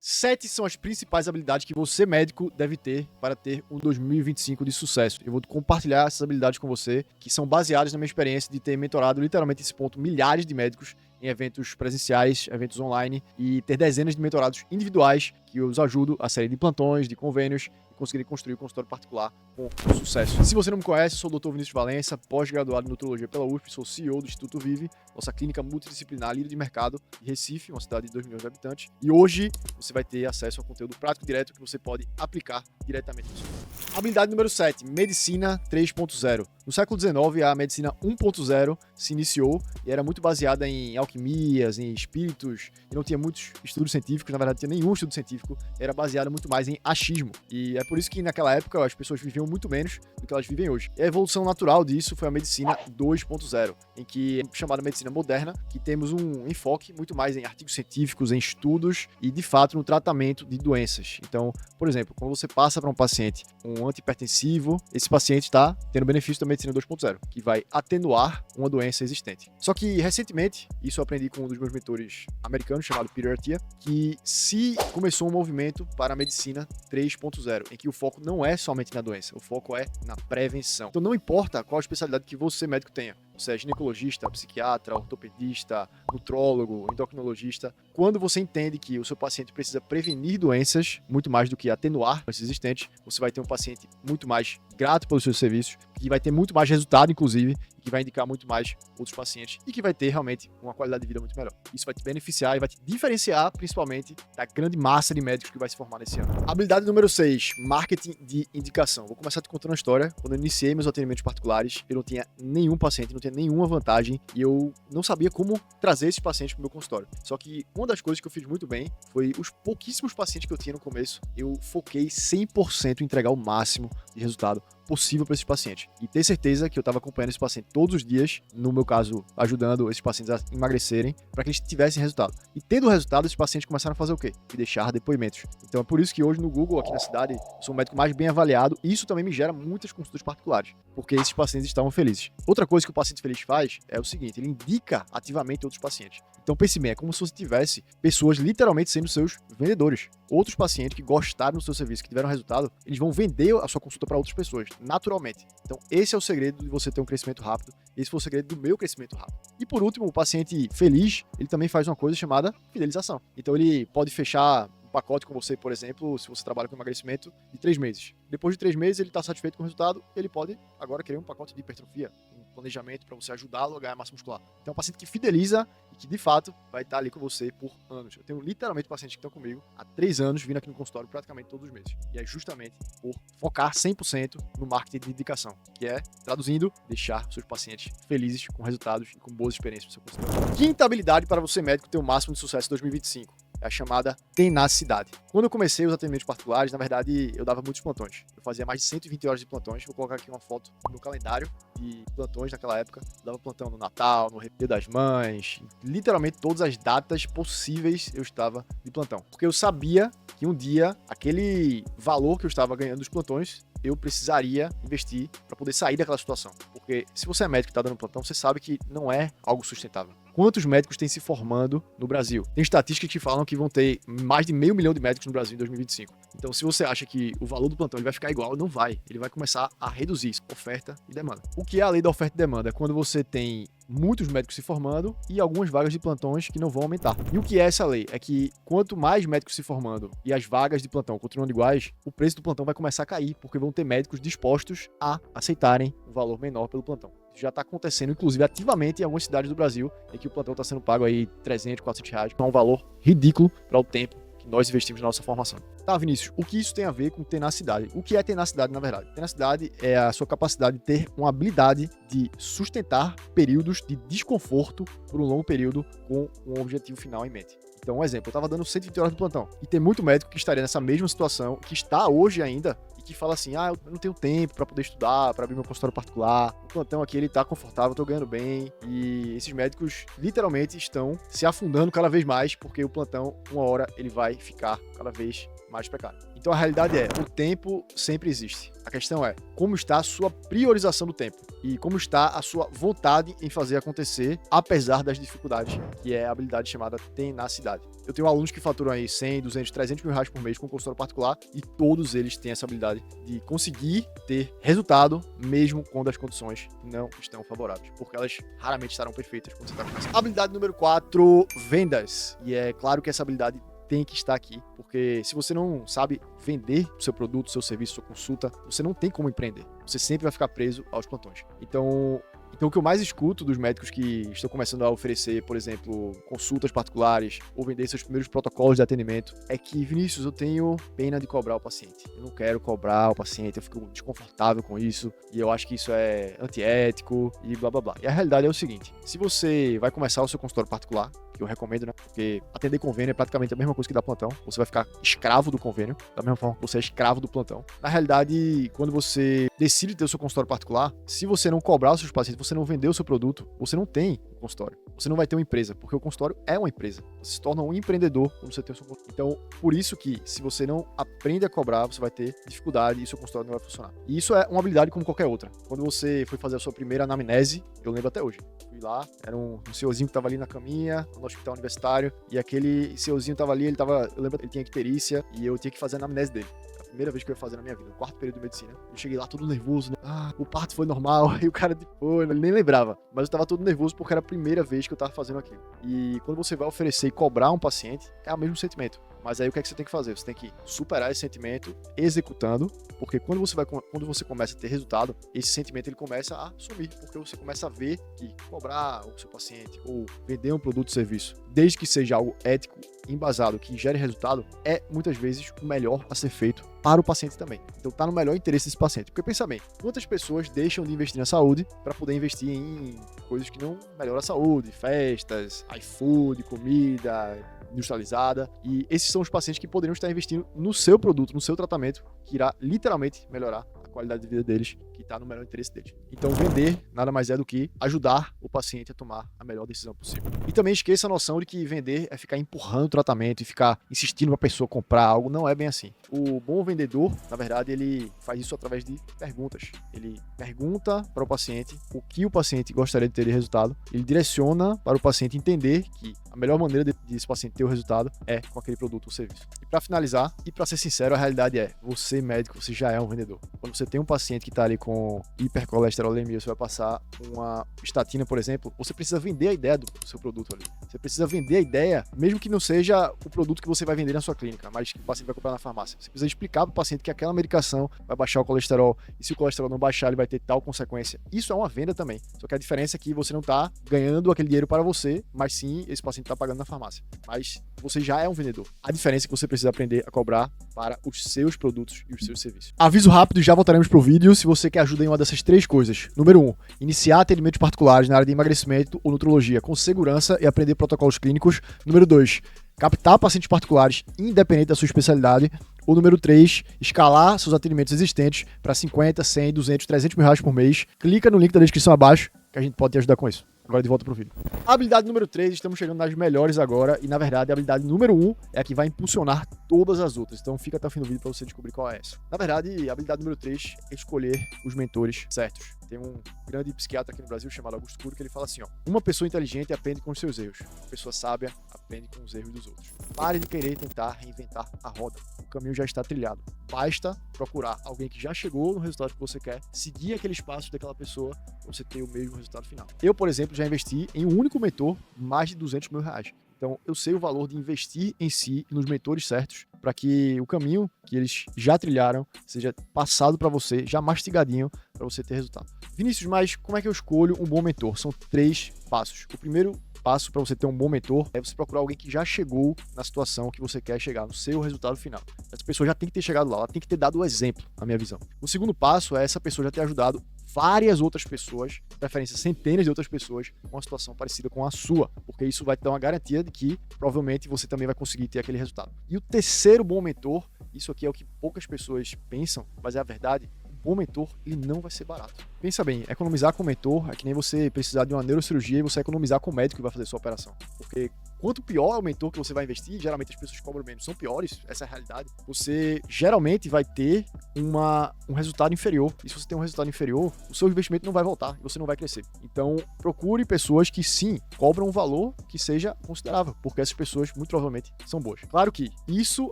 7 são as principais habilidades que você, médico, deve ter para ter um 2025 de sucesso. Eu vou compartilhar essas habilidades com você, que são baseadas na minha experiência de ter mentorado literalmente esse ponto milhares de médicos em eventos presenciais, eventos online, e ter dezenas de mentorados individuais que eu os ajudo a sair de plantões, de convênios, conseguirem construir um consultório particular com sucesso. Se você não me conhece, eu sou o Dr. Vinícius Valença, pós-graduado em Nutrologia pela USP, sou CEO do Instituto Vive, nossa clínica multidisciplinar líder de mercado de Recife, uma cidade de 2 milhões de habitantes. E hoje você vai ter acesso ao conteúdo prático direto que você pode aplicar diretamente no seu corpo. Habilidade número 7, Medicina 3.0. No século XIX, a Medicina 1.0 se iniciou e era muito baseada em alquimias, em espíritos, e não tinha muitos estudos científicos, na verdade não tinha nenhum estudo científico, era baseada muito mais em achismo. E é por isso que naquela época as pessoas viviam muito menos do que elas vivem hoje. E a evolução natural disso foi a Medicina 2.0, em que é chamada Medicina Moderna, que temos um enfoque muito mais em artigos científicos, em estudos e, de fato, no tratamento de doenças. Então, por exemplo, quando você passa para um paciente um antihipertensivo, esse paciente está tendo benefício da Medicina 2.0, que vai atenuar uma doença existente. Só que, recentemente, isso eu aprendi com um dos meus mentores americanos, chamado Peter Attia, que se começou um movimento para a Medicina 3.0, em que o foco não é somente na doença, o foco é na prevenção. Então não importa qual especialidade que você, médico, tenha, você é ginecologista, psiquiatra, ortopedista, nutrólogo, endocrinologista, quando você entende que o seu paciente precisa prevenir doenças, muito mais do que atenuar doenças existentes, você vai ter um paciente muito mais grato pelos seus serviços, que vai ter muito mais resultado, inclusive, e que vai indicar muito mais outros pacientes e que vai ter realmente uma qualidade de vida muito melhor. Isso vai te beneficiar e vai te diferenciar, principalmente, da grande massa de médicos que vai se formar nesse ano. Habilidade número 6, marketing de indicação. Vou começar te contando uma história. Quando eu iniciei meus atendimentos particulares, eu não tinha nenhum paciente, não tinha nenhuma vantagem e eu não sabia como trazer esses pacientes para o meu consultório. Só que uma das coisas que eu fiz muito bem foi os pouquíssimos pacientes que eu tinha no começo, eu foquei 100% em entregar o máximo de resultado possível para esses pacientes. E ter certeza que eu estava acompanhando esse paciente todos os dias, no meu caso, ajudando esses pacientes a emagrecerem, para que eles tivessem resultado. E tendo resultado, esses pacientes começaram a fazer o quê? Me deixar depoimentos. Então é por isso que hoje no Google, aqui na cidade, eu sou o médico mais bem avaliado, e isso também me gera muitas consultas particulares, porque esses pacientes estavam felizes. Outra coisa que o paciente feliz faz é o seguinte, ele indica ativamente outros pacientes. Então pense bem, é como se você tivesse pessoas literalmente sendo seus vendedores. Outros pacientes que gostaram do seu serviço, que tiveram resultado, eles vão vender a sua consulta para outras pessoas, naturalmente. Então esse é o segredo de você ter um crescimento rápido, esse foi o segredo do meu crescimento rápido. E por último, o paciente feliz, ele também faz uma coisa chamada fidelização. Então ele pode fechar um pacote com você, por exemplo, se você trabalha com emagrecimento, de 3 meses. Depois de 3 meses, ele está satisfeito com o resultado, ele pode agora querer um pacote de hipertrofia, um planejamento para você ajudá-lo a ganhar massa muscular. Então é um paciente que fideliza e que, de fato, vai estar ali com você por anos. Eu tenho literalmente pacientes que estão comigo há 3 anos, vindo aqui no consultório praticamente todos os meses. E é justamente por focar 100% no marketing de indicação, que é, traduzindo, deixar seus pacientes felizes com resultados e com boas experiências no seu consultório. Quinta habilidade para você, médico, ter o máximo de sucesso em 2025. É a chamada tenacidade. Quando eu comecei os atendimentos particulares, na verdade, eu dava muitos plantões. Eu fazia mais de 120 horas de plantões. Vou colocar aqui uma foto no meu calendário de plantões naquela época. Eu dava plantão no Natal, no Dia das Mães. Literalmente todas as datas possíveis eu estava de plantão. Porque eu sabia que um dia, aquele valor que eu estava ganhando dos plantões, eu precisaria investir para poder sair daquela situação. Porque se você é médico e está dando plantão, você sabe que não é algo sustentável. Quantos médicos têm se formando no Brasil? Tem estatísticas que falam que vão ter mais de 500 mil de médicos no Brasil em 2025. Então, se você acha que o valor do plantão ele vai ficar igual, não vai. Ele vai começar a reduzir oferta e demanda. O que é a lei da oferta e demanda? É quando você tem muitos médicos se formando e algumas vagas de plantões que não vão aumentar. E o que é essa lei? É que quanto mais médicos se formando e as vagas de plantão continuando iguais, o preço do plantão vai começar a cair, porque vão ter médicos dispostos a aceitarem um valor menor pelo plantão. Isso já está acontecendo, inclusive, ativamente em algumas cidades do Brasil, em que o plantão está sendo pago aí 300, 400 reais, que é um valor ridículo para o tempo que nós investimos na nossa formação. Tá, Vinícius, o que isso tem a ver com tenacidade? O que é tenacidade, na verdade? Tenacidade é a sua capacidade de ter uma habilidade de sustentar períodos de desconforto por um longo período com um objetivo final em mente. Então, um exemplo, eu estava dando 120 horas de plantão e tem muito médico que estaria nessa mesma situação, que está hoje ainda, e que fala assim, eu não tenho tempo para poder estudar, para abrir meu consultório particular, o plantão aqui ele tá confortável, eu tô ganhando bem, e esses médicos literalmente estão se afundando cada vez mais, porque o plantão, uma hora, ele vai ficar cada vez mais precário. Então a realidade é, o tempo sempre existe. A questão é, como está a sua priorização do tempo? e como está a sua vontade em fazer acontecer, apesar das dificuldades, que é a habilidade chamada tenacidade. Eu tenho alunos que faturam aí 100, 200, 300 mil reais por mês com consultório particular e todos eles têm essa habilidade de conseguir ter resultado mesmo quando as condições não estão favoráveis, porque elas raramente estarão perfeitas quando você está começando. Habilidade número 4, vendas. E é claro que essa habilidade tem que estar aqui, porque se você não sabe vender o seu produto, o seu serviço, sua consulta, você não tem como empreender. Você sempre vai ficar preso aos plantões. Então o que eu mais escuto dos médicos que estão começando a oferecer, por exemplo, consultas particulares ou vender seus primeiros protocolos de atendimento, é que, Vinícius, eu tenho pena de cobrar o paciente. Eu não quero cobrar o paciente, eu fico desconfortável com isso e eu acho que isso é antiético e blá blá blá. E a realidade é o seguinte, se você vai começar o seu consultório particular, que eu recomendo, né? Porque atender convênio é praticamente a mesma coisa que dar plantão. Você vai ficar escravo do convênio, da mesma forma que você é escravo do plantão. Na realidade, quando você decide ter o seu consultório particular, se você não cobrar os seus pacientes, você não vender o seu produto, você não tem um consultório. Você não vai ter uma empresa, porque o consultório é uma empresa. Você se torna um empreendedor quando você tem o seu consultório. Então, por isso que, se você não aprende a cobrar, você vai ter dificuldade e seu consultório não vai funcionar. E isso é uma habilidade como qualquer outra. Quando você foi fazer a sua primeira anamnese, eu lembro até hoje. Fui lá, era um senhorzinho que tava ali na caminha, no hospital universitário, e aquele senhorzinho tava ali, eu lembro que ele tinha icterícia, e eu tinha que fazer a anamnese dele. Primeira vez que eu ia fazer na minha vida, no quarto período de medicina. Eu cheguei lá todo nervoso, né? O parto foi normal, e o cara depois, ele nem lembrava. Mas eu tava todo nervoso porque era a primeira vez que eu tava fazendo aquilo. E quando você vai oferecer e cobrar um paciente, é o mesmo sentimento. Mas aí o que é que você tem que fazer? Você tem que superar esse sentimento executando, porque quando você começa a ter resultado, esse sentimento ele começa a sumir, porque você começa a ver que cobrar o seu paciente ou vender um produto ou serviço, desde que seja algo ético, embasado, que gere resultado, é muitas vezes o melhor a ser feito para o paciente também. Então tá no melhor interesse desse paciente. Porque pensa bem, quantas pessoas deixam de investir na saúde para poder investir em coisas que não melhoram a saúde, festas, iFood, comida industrializada, e esses são os pacientes que poderiam estar investindo no seu produto, no seu tratamento, que irá literalmente melhorar a qualidade de vida deles, que está no melhor interesse deles. Então vender nada mais é do que ajudar o paciente a tomar a melhor decisão possível. E também esqueça a noção de que vender é ficar empurrando o tratamento e ficar insistindo para a pessoa comprar algo, não é bem assim. O bom vendedor, na verdade, ele faz isso através de perguntas. Ele pergunta para o paciente o que o paciente gostaria de ter de resultado, ele direciona para o paciente entender que a melhor maneira de esse paciente ter o resultado é com aquele produto ou serviço. E para finalizar, e para ser sincero, a realidade é, você médico, você já é um vendedor. Quando você tem um paciente que está ali com hipercolesterolemia, você vai passar uma estatina, por exemplo, você precisa vender a ideia do seu produto ali. Você precisa vender a ideia, mesmo que não seja o produto que você vai vender na sua clínica, mas que o paciente vai comprar na farmácia. Você precisa explicar para o paciente que aquela medicação vai baixar o colesterol, e se o colesterol não baixar, ele vai ter tal consequência. Isso é uma venda também. Só que a diferença é que você não está ganhando aquele dinheiro para você, mas sim esse paciente está pagando na farmácia. Mas você já é um vendedor. A diferença é que você precisa aprender a cobrar para os seus produtos e os seus serviços. Aviso rápido, já voltaremos pro vídeo. Se você quer ajuda em uma dessas três coisas. Número 1, iniciar atendimentos particulares na área de emagrecimento ou nutrologia com segurança e aprender protocolos clínicos. Número 2, captar pacientes particulares independente da sua especialidade. Ou número 3, escalar seus atendimentos existentes para 50, 100, 200, 300 mil reais por mês. Clica no link da descrição abaixo que a gente pode te ajudar com isso. Agora de volta pro vídeo. A habilidade número 3, estamos chegando nas melhores agora, e na verdade a habilidade número 1 é a que vai impulsionar todas as outras, então fica até o fim do vídeo para você descobrir qual é essa. Na verdade, a habilidade número 3 é escolher os mentores certos. Tem um grande psiquiatra aqui no Brasil chamado Augusto Cury que ele fala assim, ó: uma pessoa inteligente aprende com os seus erros, uma pessoa sábia aprende com os erros dos outros. Pare de querer tentar reinventar a roda, o caminho já está trilhado. Basta procurar alguém que já chegou no resultado que você quer, seguir aqueles passos daquela pessoa para você ter o mesmo resultado final. Eu, por exemplo, já investi em um único mentor mais de 200 mil reais. Então, eu sei o valor de investir em si, nos mentores certos, para que o caminho que eles já trilharam seja passado para você, já mastigadinho, para você ter resultado. Vinícius, mas como é que eu escolho um bom mentor? São 3 passos. O primeiro passo para você ter um bom mentor é você procurar alguém que já chegou na situação que você quer chegar, no seu resultado final. Essa pessoa já tem que ter chegado lá, ela tem que ter dado o exemplo, na minha visão. O segundo passo é essa pessoa já ter ajudado várias outras pessoas, de preferência centenas de outras pessoas, com uma situação parecida com a sua, porque isso vai te dar uma garantia de que provavelmente você também vai conseguir ter aquele resultado. E o terceiro bom mentor, isso aqui é o que poucas pessoas pensam, mas é a verdade, bom mentor, ele não vai ser barato. Pensa bem, economizar com mentor é que nem você precisar de uma neurocirurgia e você economizar com o médico que vai fazer sua operação. Porque quanto pior é o mentor que você vai investir, geralmente as pessoas que cobram menos são piores, essa é a realidade, você geralmente vai ter um resultado inferior. E se você tem um resultado inferior, o seu investimento não vai voltar e você não vai crescer. Então, procure pessoas que sim, cobram um valor que seja considerável, porque essas pessoas muito provavelmente são boas. Claro que isso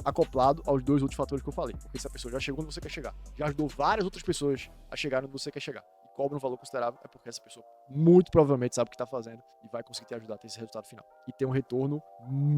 acoplado aos dois outros fatores que eu falei, porque se a pessoa já chegou onde você quer chegar, já ajudou várias outras pessoas a chegar onde você quer chegar, e cobra um valor considerável, é porque essa pessoa muito provavelmente sabe o que está fazendo e vai conseguir te ajudar a ter esse resultado final. E ter um retorno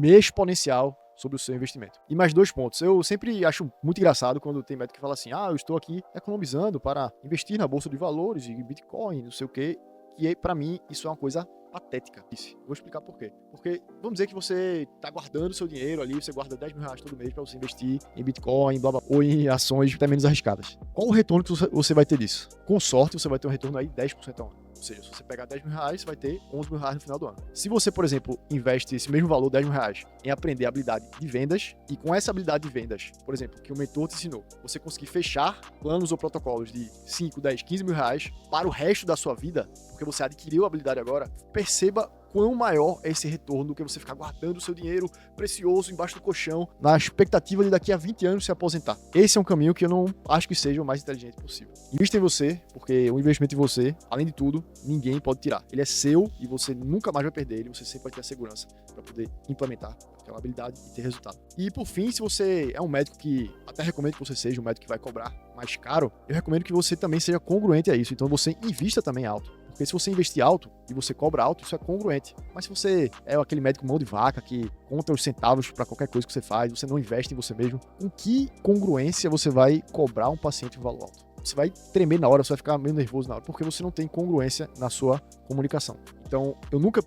exponencial sobre o seu investimento. E mais 2 pontos. Eu sempre acho muito engraçado quando tem médico que fala assim, eu estou aqui economizando para investir na bolsa de valores e Bitcoin, não sei o quê. E para mim, isso é uma coisa patética. Vou explicar por quê. Porque vamos dizer que você está guardando seu dinheiro ali, você guarda R$10.000 todo mês para você investir em Bitcoin, blá, blá, ou em ações até menos arriscadas. Qual o retorno que você vai ter disso? Com sorte, você vai ter um retorno aí 10% ao ano. Ou seja, se você pegar R$10.000, você vai ter R$11.000 no final do ano. Se você, por exemplo, investe esse mesmo valor, R$10.000, em aprender a habilidade de vendas, e com essa habilidade de vendas, por exemplo, que o mentor te ensinou, você conseguir fechar planos ou protocolos de 5, 10, 15 mil reais para o resto da sua vida, porque você adquiriu a habilidade agora, perceba quão maior é esse retorno do que você ficar guardando o seu dinheiro precioso embaixo do colchão, na expectativa de daqui a 20 anos se aposentar. Esse é um caminho que eu não acho que seja o mais inteligente possível. Invista em você, porque o investimento em você, além de tudo, ninguém pode tirar. Ele é seu e você nunca mais vai perder ele, você sempre vai ter a segurança para poder implementar aquela habilidade e ter resultado. E por fim, se você é um médico que até recomendo que você seja um médico que vai cobrar mais caro, eu recomendo que você também seja congruente a isso. Então você invista também alto. Porque se você investir alto e você cobra alto, isso é congruente. Mas se você é aquele médico mão de vaca que conta os centavos para qualquer coisa que você faz, você não investe em você mesmo, com que congruência você vai cobrar um paciente um valor alto? Você vai tremer na hora, você vai ficar meio nervoso na hora, porque você não tem congruência na sua comunicação. Então, eu nunca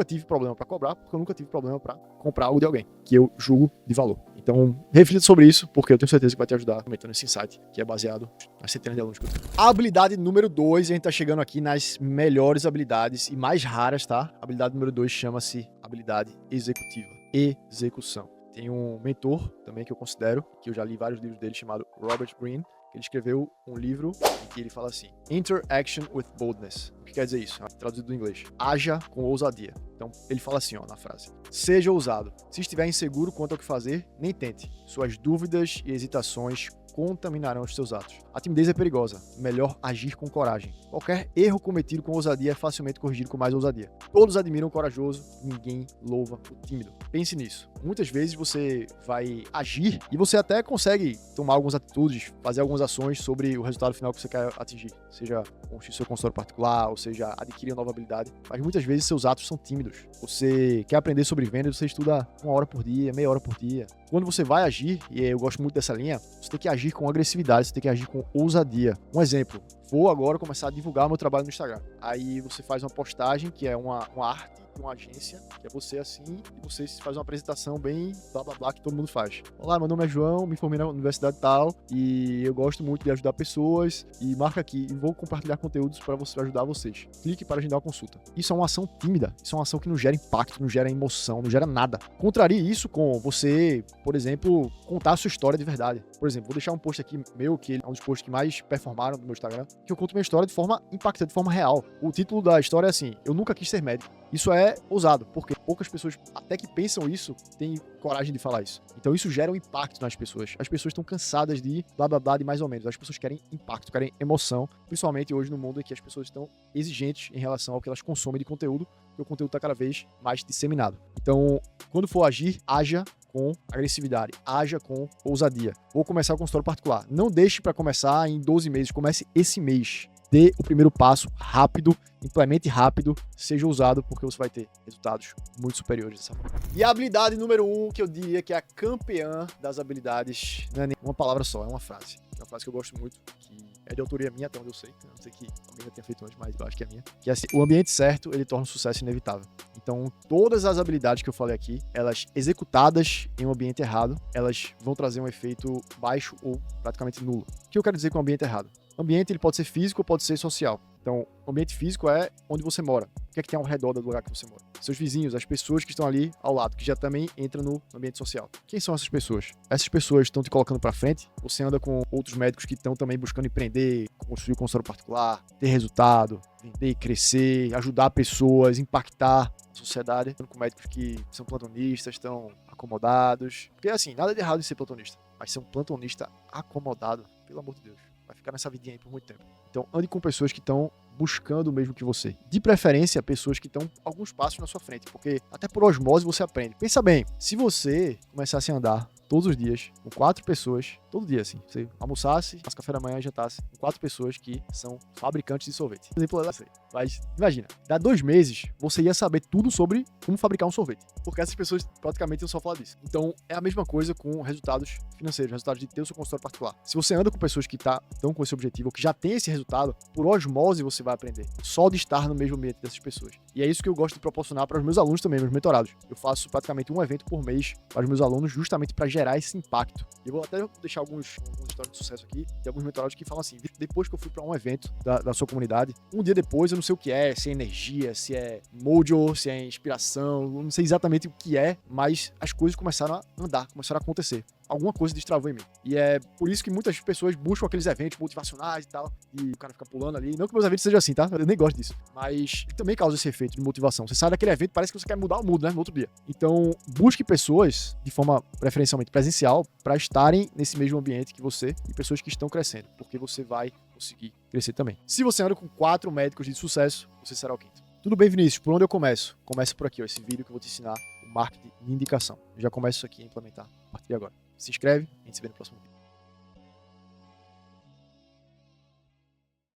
tive problema para cobrar, porque eu nunca tive problema para comprar algo de alguém, que eu julgo de valor. Então, reflita sobre isso, porque eu tenho certeza que vai te ajudar aumentando esse insight, que é baseado nas centenas de alunos que eu tenho. A habilidade número 2, a gente tá chegando aqui nas melhores habilidades e mais raras, tá? A habilidade número 2 chama-se habilidade executiva. Execução. Tem um mentor também que eu considero, que eu já li vários livros dele, chamado Robert Greene, que ele escreveu um livro em que ele fala assim: Interaction with boldness. O que quer dizer isso? Traduzido do inglês. Haja com ousadia. Então, ele fala assim, na frase: seja ousado. Se estiver inseguro quanto ao que fazer, nem tente. Suas dúvidas e hesitações contaminarão os seus atos. A timidez é perigosa. Melhor agir com coragem. Qualquer erro cometido com ousadia é facilmente corrigido com mais ousadia. Todos admiram o corajoso, ninguém louva o tímido. Pense nisso. Muitas vezes você vai agir e você até consegue tomar algumas atitudes, fazer algumas ações sobre o resultado final que você quer atingir. Seja construir seu consultório particular, ou seja, adquirir uma nova habilidade. Mas muitas vezes seus atos são tímidos. Você quer aprender sobre vendas, você estuda 1 hora por dia, meia hora por dia. Quando você vai agir, e eu gosto muito dessa linha, você tem que agir com agressividade, você tem que agir com ousadia. Um exemplo, vou agora começar a divulgar meu trabalho no Instagram. Aí você faz uma postagem que é uma arte, uma agência, que é você assim, e você faz uma apresentação bem blá blá blá que todo mundo faz. Olá, meu nome é João, me formei na universidade tal, e eu gosto muito de ajudar pessoas, e marca aqui, e vou compartilhar conteúdos para ajudar vocês. Clique para agendar uma consulta. Isso é uma ação tímida, isso é uma ação que não gera impacto, não gera emoção, não gera nada. Contrarie isso com você, por exemplo, contar a sua história de verdade. Por exemplo, vou deixar um post aqui meu, que é um dos posts que mais performaram no meu Instagram, que eu conto minha história de forma impactante, de forma real. O título da história é assim: eu nunca quis ser médico. Isso é ousado, porque poucas pessoas, até que pensam isso, têm coragem de falar isso. Então isso gera um impacto nas pessoas. As pessoas estão cansadas de blá blá blá de mais ou menos. As pessoas querem impacto, querem emoção, principalmente hoje no mundo em que as pessoas estão exigentes em relação ao que elas consomem de conteúdo, porque o conteúdo está cada vez mais disseminado. Então, quando for agir, haja com agressividade, haja com ousadia. Vou começar o consultório particular. Não deixe para começar em 12 meses, comece esse mês. Dê o primeiro passo rápido, implemente rápido, seja ousado, porque você vai ter resultados muito superiores dessa forma. E a habilidade número 1, que eu diria que é a campeã das habilidades, não é nem uma palavra só, é uma frase. É uma frase que eu gosto muito, que é de autoria minha, até onde eu sei. Eu não sei que alguém já tenha feito antes, mas eu acho que é minha. Que é assim: o ambiente certo, ele torna o sucesso inevitável. Então, todas as habilidades que eu falei aqui, elas executadas em um ambiente errado, elas vão trazer um efeito baixo ou praticamente nulo. O que eu quero dizer com o ambiente errado? O ambiente ele pode ser físico ou pode ser social. Então, o ambiente físico é onde você mora. O que é que tem ao redor do lugar que você mora? Seus vizinhos, as pessoas que estão ali ao lado, que já também entram no ambiente social. Quem são essas pessoas? Essas pessoas estão te colocando para frente? Você anda com outros médicos que estão também buscando empreender, construir um consultório particular, ter resultado, vender, crescer, ajudar pessoas, impactar a sociedade. Com médicos que são plantonistas, estão acomodados. Porque assim, nada de errado em ser plantonista, mas ser um plantonista acomodado, pelo amor de Deus, vai ficar nessa vidinha aí por muito tempo. Então, ande com pessoas que estão buscando o mesmo que você. De preferência, pessoas que estão alguns passos na sua frente, porque até por osmose você aprende. Pensa bem, se você começasse a andar todos os dias com 4 pessoas, todo dia assim, você almoçasse, faz café da manhã e jantasse com 4 pessoas que são fabricantes de sorvete. Exemplo é aí. Mas imagina, dá 2 meses, você ia saber tudo sobre como fabricar um sorvete, porque essas pessoas praticamente iam só falar disso. Então, é a mesma coisa com resultados financeiros, resultados de ter o seu consultório particular. Se você anda com pessoas que estão com esse objetivo, ou que já tem esse resultado, por osmose você vai aprender. Só de estar no mesmo ambiente dessas pessoas. E é isso que eu gosto de proporcionar para os meus alunos também, meus mentorados. Eu faço praticamente um evento por mês para os meus alunos, justamente para gerar esse impacto. E eu vou até deixar alguns histórias de sucesso aqui, de alguns mentorados que falam assim, depois que eu fui para um evento da sua comunidade, um dia depois eu não sei o que é, se é energia, se é mojo, se é inspiração, eu não sei exatamente o que é, mas as coisas começaram a andar, começaram a acontecer. Alguma coisa destravou em mim. E é por isso que muitas pessoas buscam aqueles eventos motivacionais e tal, e o cara fica pulando ali. Não que meus eventos sejam assim, tá? Eu nem gosto disso. Mas também causa esse efeito de motivação. Você sai daquele evento, parece que você quer mudar o mundo, né? No outro dia. Então, busque pessoas, de forma preferencialmente presencial, para estarem nesse mesmo ambiente que você e pessoas que estão crescendo, porque você vai conseguir crescer também. Se você anda com 4 médicos de sucesso, você será o 5º. Tudo bem, Vinícius? Por onde eu começo? Começa por aqui, ó, esse vídeo que eu vou te ensinar o marketing de indicação. Eu já começo isso aqui a implementar a partir de agora. Se inscreve e a gente se vê no próximo vídeo.